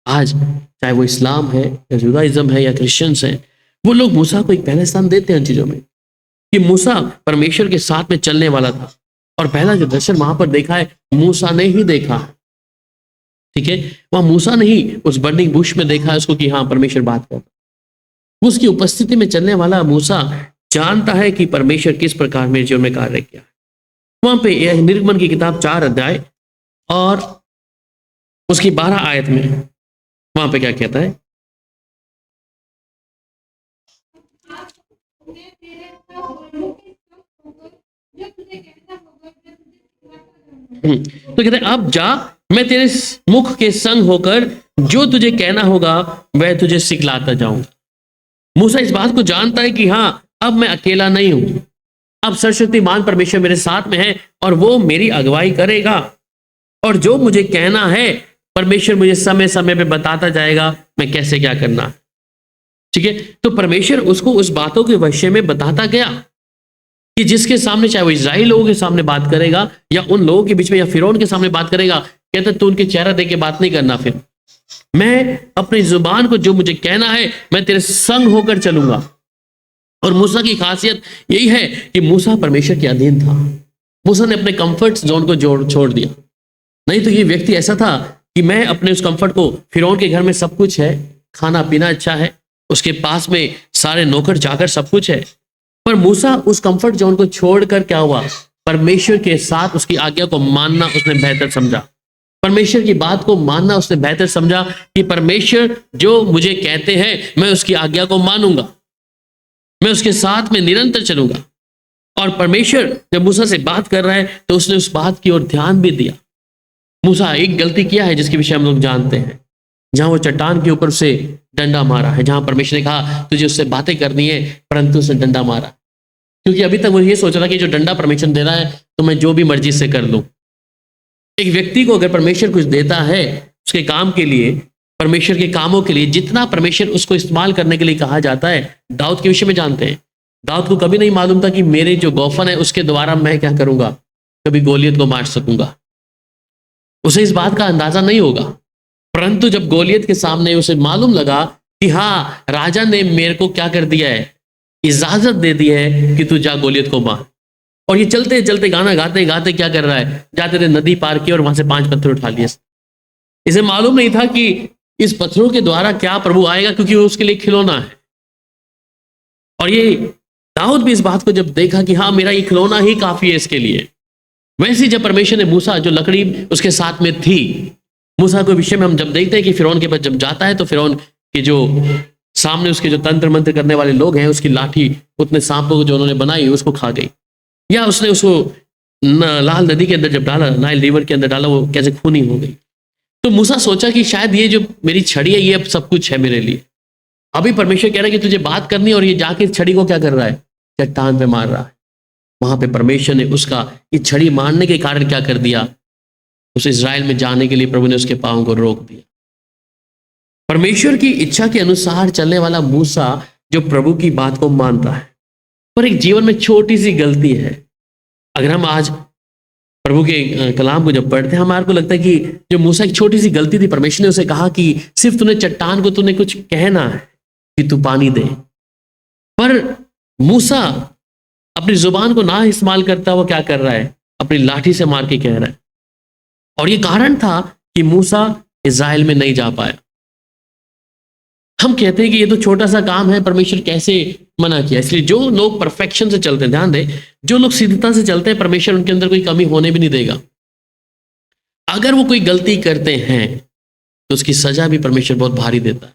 आज चाहे वो इस्लाम है या जुदाइज्म है या क्रिश्चियंस हैं, वो लोग मूसा को एक पहले स्थान देते हैं उन चीजों में कि मूसा परमेश्वर के साथ में चलने वाला था, और पहला जो दर्शन वहां पर देखा है मूसा ने ही देखा। ठीक है, वहां मूसा ने ही उस बर्निंग बुश में देखा है उसको कि हाँ परमेश्वर बात कर, उसकी उपस्थिति में चलने वाला मूसा जानता है कि परमेश्वर किस प्रकार मेरे जीवन में कार्य किया। वहां पे यह निर्गमन की किताब 4 अध्याय और उसकी 12 आयत में वहां पे क्या कहता है, तो कहते हैं अब जा, मैं तेरे मुख के संग होकर जो तुझे कहना होगा वह तुझे सिखलाता जाऊंगा। मूसा इस बात को जानता है कि हाँ, अब मैं अकेला नहीं हूं, अब सर्वशक्तिमान परमेश्वर मेरे साथ में है और वो मेरी अगुवाई करेगा, और जो मुझे कहना है परमेश्वर मुझे समय समय पे बताता जाएगा मैं कैसे क्या करना है। ठीक है, तो परमेश्वर उसको उस बातों के विषय में बताता गया कि जिसके सामने, चाहे वो इजराइल लोगों के सामने बात करेगा या उन लोगों के बीच में या फिरौन के सामने बात करेगा, कहता तू उनके चेहरा देख के बात नहीं करना, फिर मैं अपनी जुबान को जो मुझे कहना है मैं तेरे संग होकर चलूंगा। और मूसा की खासियत यही है कि मूसा परमेश्वर के अधीन था। मूसा ने अपने कंफर्ट जोन को छोड़ दिया। नहीं तो ये व्यक्ति ऐसा था कि मैं अपने उस कंफर्ट को, फिरौन के घर में सब कुछ है, खाना पीना अच्छा है, उसके पास में सारे नौकर चाकर सब कुछ है, पर मूसा उस कंफर्ट जोन को छोड़कर क्या हुआ, परमेश्वर के साथ उसकी आज्ञा को मानना उसने बेहतर समझा। परमेश्वर की बात को मानना उसने बेहतर समझा कि परमेश्वर जो मुझे कहते हैं मैं उसकी आज्ञा को मानूंगा, मैं उसके साथ में निरंतर चलूंगा। और परमेश्वर जब मूसा से बात कर रहा है तो उसने उस बात की ओर ध्यान भी दिया। मूसा एक गलती किया है जिसके विषय हम लोग जानते हैं, जहां वो चट्टान के ऊपर से डंडा मारा है, जहां परमेश्वर ने कहा तुझे उससे बातें करनी है, परंतु उसने डंडा मारा, क्योंकि अभी तक वो ये सोच रहा कि जो डंडा परमेश्वर दे रहा है तो मैं जो भी मर्जी से कर लूं। एक व्यक्ति को अगर परमेश्वर कुछ देता है उसके काम के लिए, परमेश्वर के कामों के लिए, जितना परमेश्वर उसको इस्तेमाल करने के लिए कहा जाता है। दाऊद के विषय में जानते हैं, दाऊद को कभी नहीं मालूम था कि मेरे जो गोफन है उसके द्वारा मैं क्या करूंगा, कभी गोलियत को मार सकूंगा। उसे इस बात का अंदाजा नहीं होगा, परंतु जब गोलियत के सामने उसे मालूम लगा कि हाँ, राजा ने मेरे को क्या कर दिया है, इजाजत दे दी है कि तू जा गोलियत को मार। और ये चलते चलते गाना गाते गाते क्या कर रहा है, जाते थे नदी पार की और वहां से 5 पत्थर उठा लिए। इसे मालूम नहीं था कि इस पत्थरों के द्वारा क्या प्रभु आएगा, क्योंकि वो उसके लिए खिलौना है। और ये दाऊद भी इस बात को जब देखा कि हाँ, मेरा ये खिलौना ही काफी है इसके लिए, वैसे जब परमेश्वर ने मूसा, जो लकड़ी उसके साथ में थी, मूसा के विषय में हम जब देखते हैं कि फिरौन के पास जब जाता है तो फिरौन के जो सामने उसके जो तंत्र मंत्र करने वाले लोग हैं, उसकी लाठी उतने सांपों को जो उन्होंने बनाई उसको खा गई, या उसने उसको लाल नदी के अंदर जब डाला, नाइल रिवर के अंदर डाला, वो कैसे खूनी हो गई। तो मूसा सोचा कि शायद ये जो मेरी छड़ी है ये अब सब कुछ है मेरे लिए। अभी परमेश्वर कह रहा है कि तुझे बात करनी है, और ये जाके छड़ी को क्या कर रहा है, चट्टान पे मार रहा है। वहां पे परमेश्वर ने उसका इस छड़ी मारने के कारण क्या कर दिया, उस इज़राइल में जाने के लिए प्रभु ने उसके पांव को रोक दिया। परमेश्वर की इच्छा के अनुसार चलने वाला मूसा जो प्रभु की बात को मानता है, पर एक जीवन में छोटी सी गलती है। अगर हम आज प्रभु के कलाम को जब पढ़ते हैं, हमारे को लगता है कि जो मूसा एक छोटी सी गलती थी, परमेश्वर ने उसे कहा कि सिर्फ तूने चट्टान को तूने कुछ कहना है कि तू पानी दे, पर मूसा अपनी जुबान को ना इस्तेमाल करता हुआ क्या कर रहा है, अपनी लाठी से मार के कह रहा है। और ये कारण था कि मूसा इज़राइल में नहीं जा पाया। हम कहते हैं कि ये तो छोटा सा काम है, परमेश्वर कैसे मना किया। इसलिए जो लोग परफेक्शन से चलते हैं, ध्यान दें, जो लोग सिद्धता से चलते हैं, परमेश्वर उनके अंदर कोई कमी होने भी नहीं देगा। अगर वो कोई गलती करते हैं तो उसकी सजा भी परमेश्वर बहुत भारी देता है।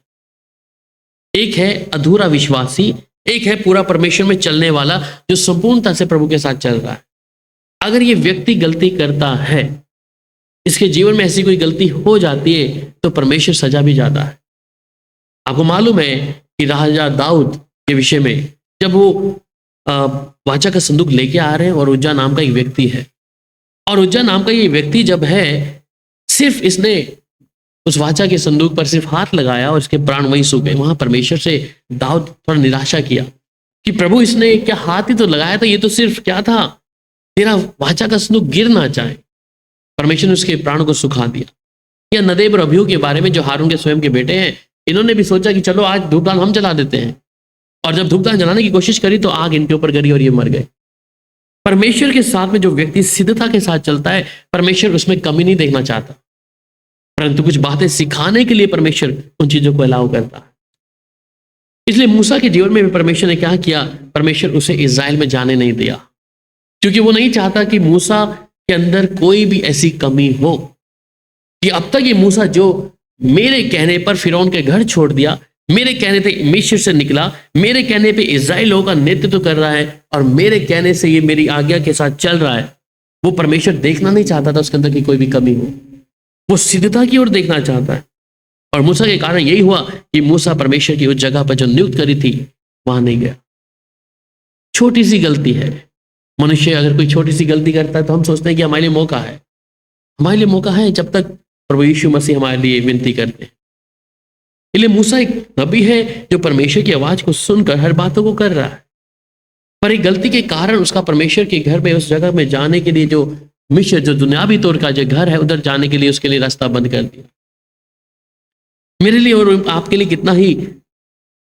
एक है अधूरा विश्वासी, एक है पूरा परमेश्वर में चलने वाला जो संपूर्णता से प्रभु के साथ चल रहा है। अगर ये व्यक्ति गलती करता है, इसके जीवन में ऐसी कोई गलती हो जाती है, तो परमेश्वर सजा भी जाता है। आपको मालूम है कि राजा दाऊद के विषय में जब वो वाचा का संदूक लेके आ रहे हैं, और उज्जा नाम का एक व्यक्ति है, और उज्जा नाम का ये व्यक्ति जब है, सिर्फ इसने उस वाचा के संदूक पर सिर्फ हाथ लगाया और इसके प्राण वहीं सूख गए। वहां परमेश्वर से दाऊद थोड़ा निराशा किया कि प्रभु इसने क्या हाथ ही तो लगाया था, ये तो सिर्फ क्या था, तेरा वाचा का संदूक गिर ना जाए। परमेश्वर ने उसके प्राण को सुखा दिया। या नदेब और अबीहू के बारे में, जो हारून के स्वयं के बेटे हैं, इन्होंने भी सोचा कि चलो आज धूपदान हम जला देते हैं, और जब धूपदान जलाने की कोशिश करी तो आग इनके ऊपर गिरी और ये मर गए। परमेश्वर के साथ में जो व्यक्ति सिद्धता के साथ चलता है, परमेश्वर उसमें कमी नहीं देखना चाहता, परंतु कुछ बातें सिखाने के लिए परमेश्वर उन चीजों को अलाउ करता है। इसलिए मूसा के जीवन में भी परमेश्वर ने क्या किया, परमेश्वर उसे इज़राइल में जाने नहीं दिया, क्योंकि वो नहीं चाहता कि मूसा के अंदर कोई भी ऐसी कमी हो कि अब तक ये मूसा जो मेरे कहने पर फिरौन के घर छोड़ दिया, मेरे कहने पे मिस्र से निकला, मेरे कहने पे इज़राइल लोगों का नेतृत्व कर रहा है, और मेरे कहने से ये मेरी आज्ञा के साथ चल रहा है, वो परमेश्वर देखना नहीं चाहता था उसके अंदर की कोई भी कमी हो, वो सिद्धता की ओर देखना चाहता है। और मूसा के कारण यही हुआ कि मूसा परमेश्वर की उस जगह पर जो नियुक्त करी थी वहां नहीं गया। छोटी सी गलती है, मनुष्य अगर कोई छोटी सी गलती करता है तो हम सोचते हैं कि हमारे लिए मौका है, हमारे लिए मौका है जब तक प्रभु यीशु मसीह हमारे लिए विनती करते हैं। इसलिए मूसा एक नबी है जो परमेश्वर की आवाज को सुनकर हर बातों को कर रहा है, पर एक गलती के कारण उसका परमेश्वर के घर में उस जगह में जाने के लिए जो मिशन, जो दुनियावी तौर का जो घर है उधर जाने के लिए उसके लिए रास्ता बंद कर दिया। मेरे लिए और आपके लिए कितना ही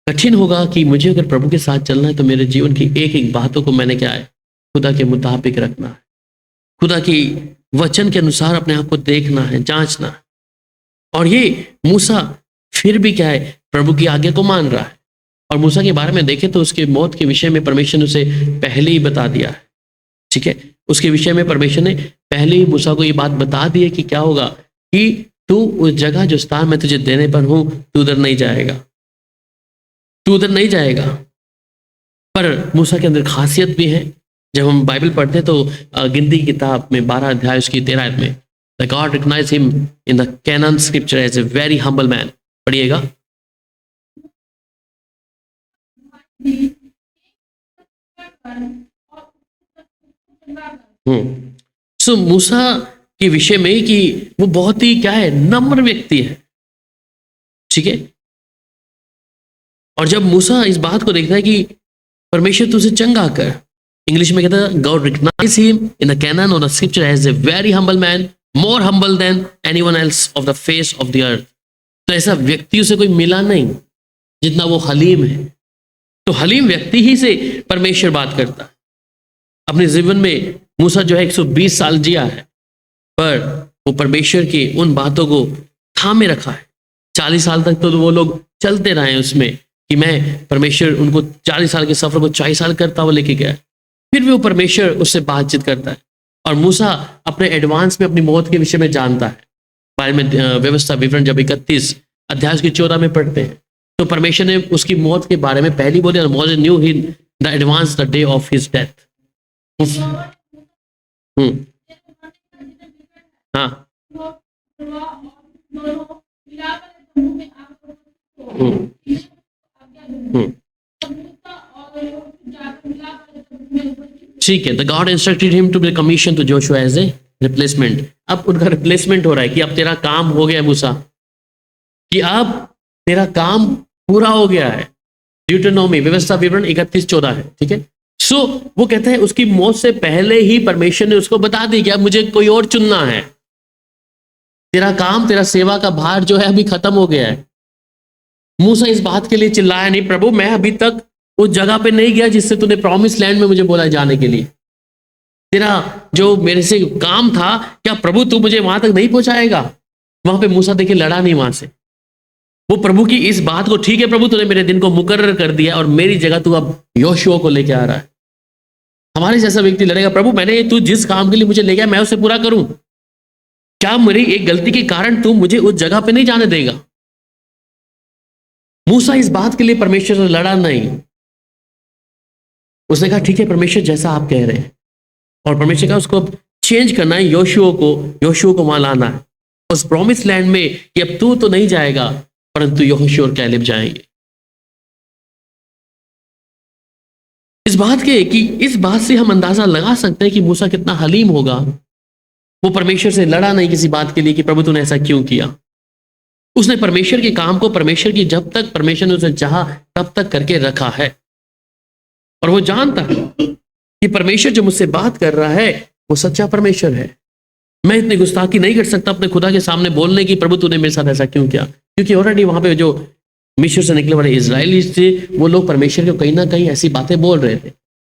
कठिन होगा कि मुझे अगर प्रभु के साथ चलना है तो मेरे जीवन की एक एक बातों को मैंने क्या है, खुदा के मुताबिक रखना है, खुदा की वचन के अनुसार अपने आप को देखना है, जांचना है। और ये मूसा फिर भी क्या है, प्रभु की आज्ञा को मान रहा है। और मूसा के बारे में देखें तो उसके मौत के विषय में परमेश्वर ने उसे पहले ही बता दिया है, ठीक है। उसके विषय में परमेश्वर ने पहले ही मूसा को ये बात बता दी है कि क्या होगा, कि तू उस जगह जो स्थान मैं तुझे देने पर हूं तू उधर नहीं जाएगा, तू उधर नहीं जाएगा। पर मूसा के अंदर खासियत भी है। जब हम बाइबल पढ़ते हैं तो गिनती की किताब में 12 अध्याय उसकी 13 आयत में the God recognise him in the canon scripture as a very humble man. पढ़िएगा। सो मूसा के विषय में कि वो बहुत ही क्या है, नम्र व्यक्ति है, ठीक है। और जब मूसा इस बात को देखता है कि परमेश्वर तुझे चंगा कर, इंग्लिश में कहता है God recognise him in the canon of the scripture as a very humble man, more humble than anyone else of the face of the earth. तो ऐसा व्यक्ति उसे कोई मिला नहीं जितना वो हलीम है। तो हलीम व्यक्ति ही से परमेश्वर बात करता है। अपने जीवन में मूसा जो है 120 साल जिया है, पर वो परमेश्वर की उन बातों को थामे रखा है। 40 साल तक तो वो लोग चलते रहे उसमें कि मैं परमेश्वर उनको 40 साल के सफर को 40 साल करता हुआ लेके गया, फिर भी वो परमेश्वर उससे बातचीत करता है। और मूसा अपने एडवांस में अपनी मौत के विषय में जानता है। बारे में व्यवस्था विवरण जब 31 अध्याय की 14 में पढ़ते हैं तो परमेश्वर ने उसकी मौत के बारे में पहली बोली, और Moses knew him the advance the day of his death. हाँ, ठीक है। The God instructed him to be commission to Joshua as a replacement. अब उनका रिप्लेसमेंट हो रहा है कि अब तेरा काम हो गया मूसा, कि अब तेरा काम पूरा हो गया है। ड्यूटेरोनोमी व्यवस्था विवरण 31-14 है, ठीक है। सो वो कहता है उसकी मौत से पहले ही परमेश्वर ने उसको बता दी कि अब मुझे कोई और चुनना है, तेरा काम, तेरा सेवा का भार जो है अभी खत्म हो गया है। मूसा इस बात के लिए चिल्लाया नहीं, प्रभु मैं अभी तक उस जगह पे नहीं गया जिससे तूने प्रॉमिस लैंड में मुझे बोला जाने के लिए। तेरा जो मेरे से काम था, क्या प्रभु तू मुझे वहां तक नहीं पहुंचाएगा? वहां पे मूसा देखिए लड़ा नहीं वहां से। वो प्रभु की इस बात को, ठीक है प्रभु तूने मेरे दिन को मुकर्रर कर दिया और मेरी जगह तू अब योशुआ को लेके आ रहा है। हमारे जैसा व्यक्ति लड़ेगा, प्रभु मैंने तू जिस काम के लिए मुझे ले गया मैं उसे पूरा करूं, क्या मेरी एक गलती के कारण तू मुझे उस जगह पे नहीं जाने देगा? मूसा इस बात के लिए परमेश्वर से लड़ा नहीं। उसने कहा ठीक है परमेश्वर जैसा आप कह रहे हैं, और परमेश्वर का उसको चेंज करना है, योशुआ को वहां लाना है उस प्रॉमिस लैंड में, कि अब तू तो नहीं जाएगा परंतु यहोशू और कैलेब जाएंगे। इस बात से हम अंदाजा लगा सकते हैं कि मूसा कितना हलीम होगा। वो परमेश्वर से लड़ा नहीं किसी बात के लिए कि प्रभु तूने ऐसा क्यों किया। उसने परमेश्वर के काम को, परमेश्वर की जब तक परमेश्वर ने उसे चाहा तब तक करके रखा है। और वो जानता है कि परमेश्वर जो मुझसे बात कर रहा है वो सच्चा परमेश्वर है। मैं इतनी गुस्ताखी नहीं कर सकता अपने खुदा के सामने बोलने की, प्रभु तूने मेरे साथ ऐसा क्यों किया, क्योंकि ऑलरेडी वहां पे जो मिस्र से निकले वाले इजराइली थे वो लोग परमेश्वर को कहीं ना कहीं ऐसी बातें बोल रहे थे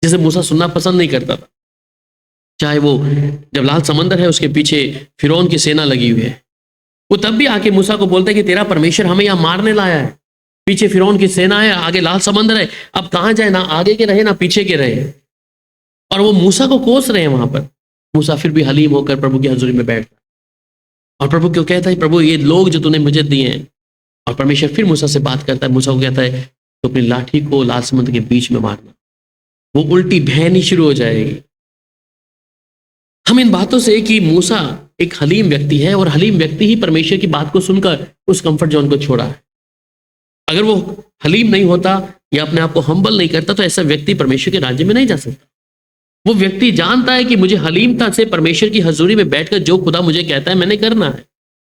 जिसे मूसा सुनना पसंद नहीं करता था। चाहे वो जब लाल समंदर है उसके पीछे फिरौन की सेना लगी हुई है, वो तब भी आके मूसा को बोलते हैं कि तेरा परमेश्वर हमें यहाँ मारने लाया है, पीछे फिरौन की सेना है, आगे लाल समंदर है, अब कहाँ जाए, ना आगे के रहे ना पीछे के रहे। और वो मूसा को कोस रहे हैं वहां पर। मूसा फिर भी हलीम होकर प्रभु की हजूरी में बैठता और प्रभु क्यों कहता है, प्रभु ये लोग जो तूने मुझे दिए हैं। और परमेश्वर फिर मूसा से बात करता है, मूसा को कहता है तो अपनी लाठी को लाल समुद्र के बीच में मारना, वो उल्टी बहनी शुरू हो जाएगी। हम इन बातों से कि मूसा एक हलीम व्यक्ति है और हलीम व्यक्ति ही परमेश्वर की बात को सुनकर उस कंफर्ट जोन को छोड़ा है। अगर वो हलीम नहीं होता या अपने आप को हम्बल नहीं करता तो ऐसा व्यक्ति परमेश्वर के राज्य में नहीं जा सकता। वो व्यक्ति जानता है कि मुझे हलीमता से परमेश्वर की हजूरी में बैठकर जो खुदा मुझे कहता है मैंने करना है।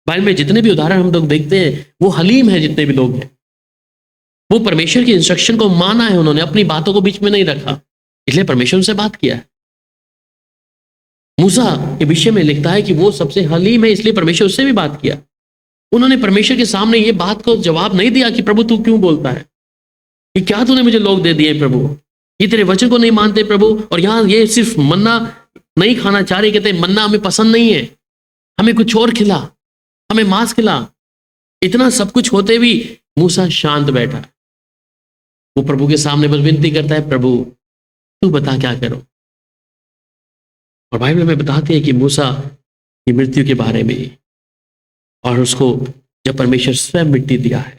बाइबल में जितने भी उदाहरण हम लोग देखते हैं वो हलीम है, जितने भी लोग हैं वो परमेश्वर की इंस्ट्रक्शन को माना है, उन्होंने अपनी बातों को बीच में नहीं रखा, इसलिए परमेश्वर उनसे बात किया है। मूसा के विषय में लिखता है कि वो सबसे हलीम है, इसलिए परमेश्वर उससे भी बात किया। उन्होंने परमेश्वर के सामने ये बात को जवाब नहीं दिया कि प्रभु तू क्यों बोलता है, ये क्या तूने मुझे लोग दे दिए प्रभु, ये तेरे वचन को नहीं मानते प्रभु, और यहाँ ये सिर्फ मन्ना नहीं खाना चाह रहे, कहते मन्ना हमें पसंद नहीं है, हमें कुछ और खिला, हमें मांस खिला। इतना सब कुछ होते भी मूसा शांत बैठा। वो प्रभु के सामने बस विनती करता है, प्रभु तू बता क्या करो। और बाइबल में बताते हैं कि मूसा की मृत्यु के बारे में, और उसको जब परमेश्वर स्वयं मिट्टी दिया है,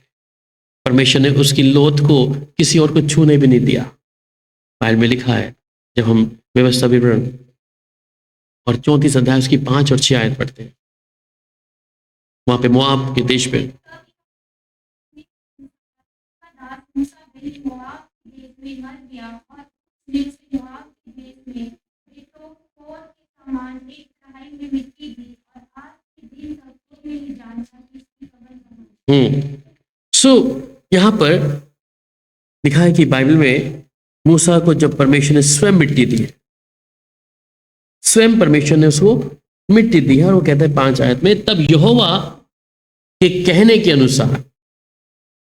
परमेश्वर ने उसकी लोथ को किसी और को छूने भी नहीं दिया। बाइबल में लिखा है, जब हम व्यवस्था विवरण और 34 अध्याय उसकी 5 और 6 आयत पढ़ते हैं, वहां पे मोआब के देश पे सो यहाँ पर लिखा है कि बाइबल में मूसा को जब परमेश्वर ने स्वयं मिट्टी दी है, स्वयं परमेश्वर ने उसको मिट्टी दी है, और वो कहता है 5 आयत में, तब यहोवा के कहने के अनुसार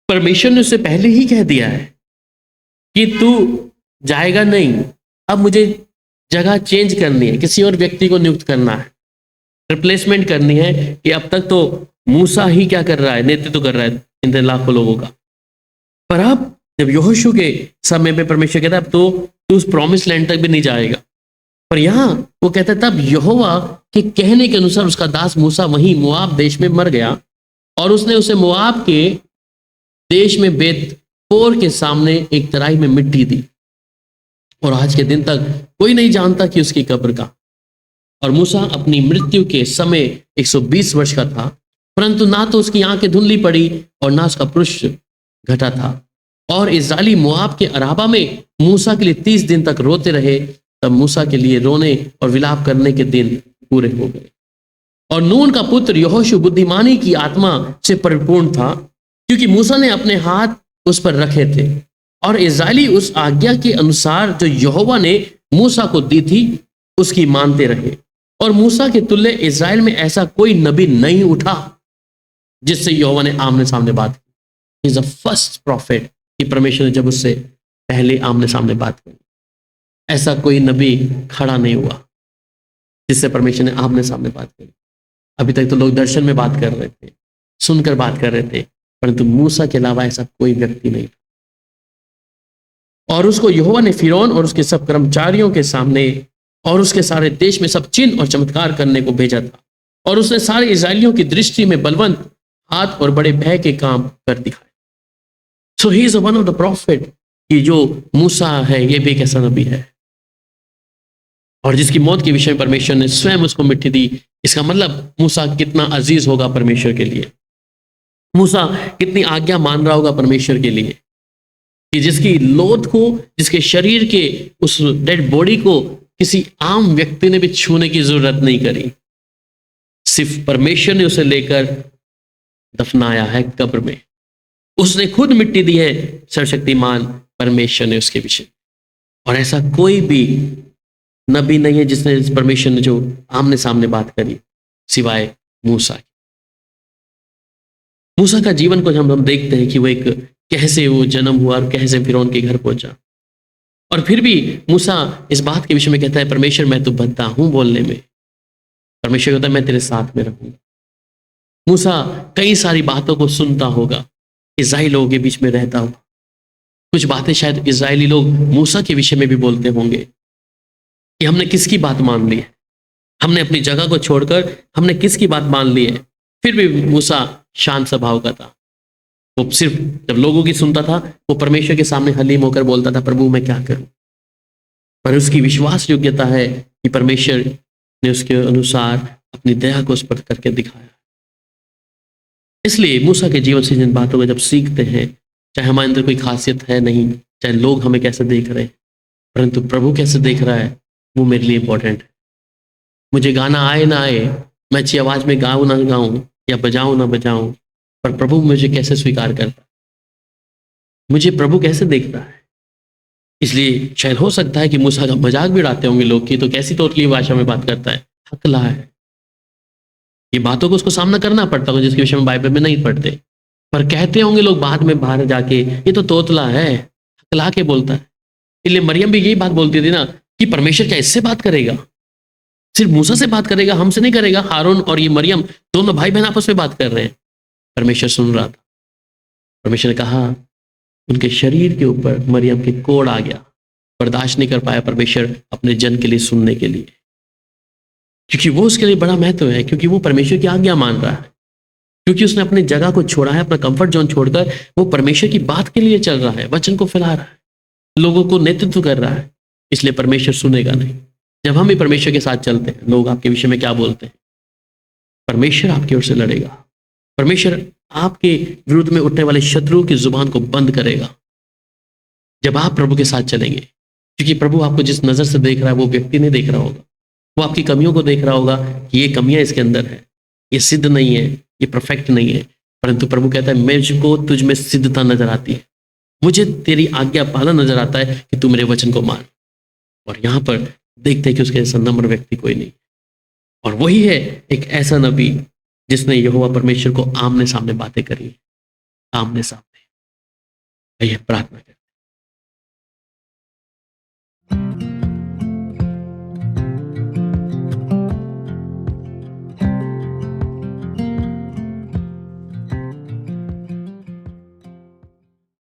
परमेश्वर ने उसे पहले ही कह दिया है कि तू जाएगा नहीं, अब मुझे जगह चेंज करनी है, किसी और व्यक्ति को नियुक्त करना है, रिप्लेसमेंट करनी है कि अब तक तो मूसा ही क्या कर रहा है, नेतृत्व कर रहा है इन लाखों लोगों का। पर अब जब यहोशू के समय में परमेश्वर कहता है अब तो तू उस प्रॉमिस लैंड तक भी नहीं जाएगा, पर यहाँ वो कहता है तब यहोवा के कहने के अनुसार उसका दास मूसा वहीं मोआब देश में मर गया, और उसने उसे मोआब के देश में बेतपोर के सामने एक तराई में मिट्टी दी, और आज के दिन तक कोई नहीं जानता कि उसकी कब्र का। और मूसा अपनी मृत्यु के समय 120 वर्ष का था, परंतु ना तो उसकी आंखें धुंधली पड़ी और ना उसका पुरुष घटा था। और इस्राएली मोआब के अराबा में मूसा के लिए 30 दिन तक रोते रहे। तब मूसा के लिए रोने और विलाप करने के दिन पूरे हो गए। और नून का पुत्र यहोशू बुद्धिमानी की आत्मा से परिपूर्ण था, क्योंकि मूसा ने अपने हाथ उस पर रखे थे, और इस्राएली उस आज्ञा के अनुसार जो यहोवा ने मूसा को दी थी उसकी मानते रहे। और मूसा के तुल्य इस्राएल में ऐसा कोई नबी नहीं उठा जिससे यहोवा ने आमने सामने बात की। इज द फर्स्ट प्रॉफिट कि परमेश्वर ने जब उससे पहले आमने सामने बात की। ऐसा कोई नबी खड़ा नहीं हुआ जिससे परमेश्वर ने आमने सामने बात की। अभी तक तो लोग दर्शन में बात कर रहे थे, सुनकर बात कर रहे थे, परंतु मूसा के अलावा ऐसा कोई व्यक्ति नहीं था। और उसको यहोवा ने फिरौन और उसके सब कर्मचारियों के सामने और उसके सारे देश में सब चिन्ह और चमत्कार करने को भेजा था, और उसने सारे इस्राएलियों की दृष्टि में बलवंत हाथ और बड़े भय के काम कर दिखाए। So he is one of the prophet कि जो मूसा है ये भी एक ऐसा नबी है, और जिसकी मौत के विषय में परमेश्वर ने स्वयं उसको मिट्टी दी। इसका मतलब मूसा कितना अजीज होगा परमेश्वर के लिए, मूसा कितनी आज्ञा मान रहा होगा परमेश्वर के लिए, कि जिसकी लोथ को, जिसके शरीर के उस डेड बॉडी को किसी आम व्यक्ति ने भी छूने की जरूरत नहीं करी। सिर्फ परमेश्वर ने उसे लेकर दफनाया है कब्र में। उसने खुद मिट्टी दी है सर्वशक्तिमान परमेश्वर ने उसके विषय। और ऐसा कोई भी नबी नहीं है जिसने परमेश्वर ने जो आमने सामने बात करी सिवाय मूसा की। मूसा का जीवन को हम देखते हैं कि वो एक कैसे वो जन्म हुआ और कैसे फिरौन के घर पहुंचा। और फिर भी मूसा इस बात के विषय में कहता है परमेश्वर मैं तो बद्दा हूं बोलने में, परमेश्वर कहता है मैं तेरे साथ में रहूंगा। मूसा कई सारी बातों को सुनता होगा, इस्राएली लोगों के बीच में रहता होगा, कुछ बातें शायद इस्राएली लोग मूसा के विषय में भी बोलते होंगे कि हमने किसकी बात मान ली है, हमने अपनी जगह को छोड़कर हमने किसकी बात मान ली है। फिर भी मूसा शांत स्वभाव का था। वो सिर्फ जब लोगों की सुनता था वो परमेश्वर के सामने हलीम होकर बोलता था प्रभु मैं क्या करूं। पर उसकी विश्वास योग्यता है कि परमेश्वर ने उसके अनुसार अपनी दया को उस पर करके दिखाया। इसलिए मूसा के जीवन से जिन बातों को जब सीखते हैं, चाहे हमारे अंदर कोई खासियत है नहीं, चाहे लोग हमें कैसे देख रहे हैं, परंतु प्रभु कैसे देख रहा है वो मेरे लिए इंपॉर्टेंट है। मुझे गाना आए ना आए, मैं अच्छी आवाज़ में गाऊँ ना गाऊँ या बजाऊँ ना बजाऊँ, पर प्रभु मुझे कैसे स्वीकार करता है, मुझे प्रभु कैसे देखता है। इसलिए शायद हो सकता है कि मूसा का मजाक भी उड़ाते होंगे लोग कि तो कैसी तोतली भाषा में बात करता है, हकला है। ये बातों को उसको सामना करना पड़ता होगा जिसके विषय में बाइबल में नहीं पढ़ते, पर कहते होंगे लोग बाद में बाहर जाके ये तो तोतला है, हकला के बोलता है। इसलिए मरियम भी यही बात बोलती थी ना कि परमेश्वर क्या इससे बात करेगा, सिर्फ मूसा से बात करेगा, हमसे नहीं करेगा। हारून और ये मरियम दोनों भाई बहन आपस में बात कर रहे हैं, परमेश्वर सुन रहा था। परमेश्वर ने कहा, उनके शरीर के ऊपर मरियम के कोड़ आ गया, बर्दाश्त नहीं कर पाया परमेश्वर अपने जन के लिए सुनने के लिए, क्योंकि वो उसके लिए बड़ा महत्व है, क्योंकि वो परमेश्वर की आज्ञा मान रहा है, क्योंकि उसने अपनी जगह को छोड़ा है, अपना कंफर्ट जोन छोड़कर वो परमेश्वर की बात के लिए चल रहा है, वचन को फैला रहा है, लोगों को नेतृत्व कर रहा है। इसलिए परमेश्वर सुनेगा नहीं। जब हम भी परमेश्वर के साथ चलते हैं, लोग आपके विषय में क्या बोलते हैं, परमेश्वर आपकी ओर से लड़ेगा। परमेश्वर आपके विरुद्ध में उठने वाले शत्रुओं की जुबान को बंद करेगा जब आप प्रभु के साथ चलेंगे, क्योंकि प्रभु आपको जिस नजर से देख रहा है वो व्यक्ति नहीं देख रहा होगा, वो आपकी कमियों को देख रहा होगा कि ये कमियां इसके अंदर है, ये सिद्ध नहीं है, ये परफेक्ट नहीं है, परंतु प्रभु कहता है मुझको तुझ में सिद्धता नजर आती है, मुझे तेरी आज्ञा पालन नजर आता है कि तू मेरे वचन को मान। और यहाँ पर देखते हैं कि उसके जैसा नम्र व्यक्ति कोई नहीं, और वही है एक ऐसा नबी जिसने यहोवा परमेश्वर को आमने सामने बातें करी, आमने सामने। आइए प्रार्थना करें।